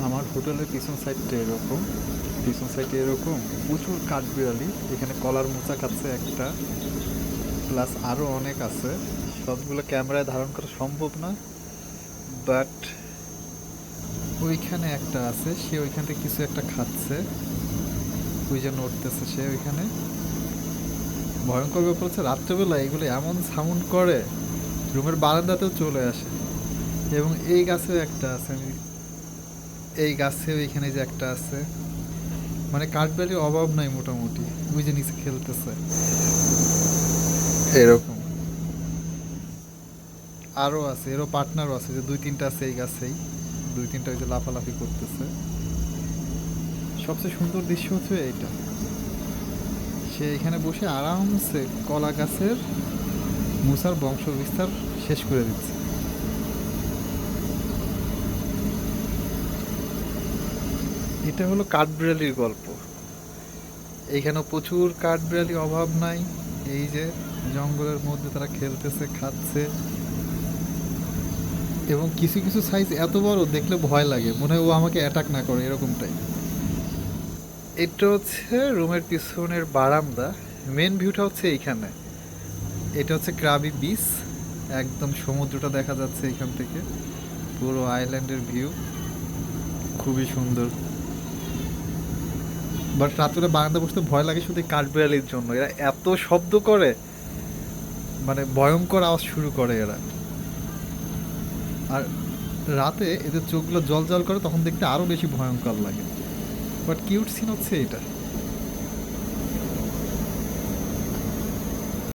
আমার হোটেলের পিছন সাইডে এরকম প্রচুর কাঠবিড়ালি। এখানে কলার মোচা খাচ্ছে একটা, প্লাস আরও অনেক আছে। সবগুলো ক্যামেরায় ধারণ করা সম্ভব না, বাট ওইখানে একটা আছে, সে ওইখান থেকে কিছু একটা খাচ্ছে, ওই যে নড়তেছে সে ওইখানে। ভয়ঙ্কর ব্যাপার হচ্ছে রাত্রেবেলা এগুলো এমন সাউন্ড করে, রুমের বারান্দাতেও চলে আসে। এবং এই গাছেও একটা আছে, এই গাছেও এখানে যে একটা আছে, মানে কাঠবিড়ালির অভাব নাই মোটামুটি। ওই যে নিচে খেলতেছে এরকম। আরও আছে, এরও পার্টনারও আছে, যে দুই তিনটা আছে এই গাছেই, দুই তিনটা ওই যে লাফালাফি করতেছে। সবচেয়ে সুন্দর দৃশ্য হচ্ছে এইটা, সে এখানে বসে আরামসে কলা গাছের মুসার বংশ বিস্তার শেষ করে দিচ্ছে। এটা হলো কাঠবিড়ালির গল্প। এইখানেও প্রচুর কাঠবিড়ালি, অভাব নাই। এই যে জঙ্গলের মধ্যে তারা খেলতেছে, খাচ্ছে। এবং কিছু কিছু সাইজ এত বড়, দেখলে ভয় লাগে, মনে হয় ও আমাকে অ্যাটাক না করে এরকমটাই। এটা হচ্ছে রুমের পিছনের বারান্দা। মেন ভিউটা হচ্ছে এইখানে। এটা হচ্ছে ক্রাবি বিচ, একদম সমুদ্রটা দেখা যাচ্ছে এখান থেকে, পুরো আইল্যান্ডের ভিউ খুবই সুন্দর। বাট রাত্রে বারান্দা বসতে ভয় লাগে শুধু এই কাঠবিড়ালির জন্য, এরা এত শব্দ করে, মানে ভয়ঙ্কর আওয়াজ শুরু করে এরা। আর রাতে এদের চোখগুলো জল জল করে, তখন দেখতে আরো বেশি ভয়ঙ্কর লাগে। বাট কিউট সিন হচ্ছে এটা।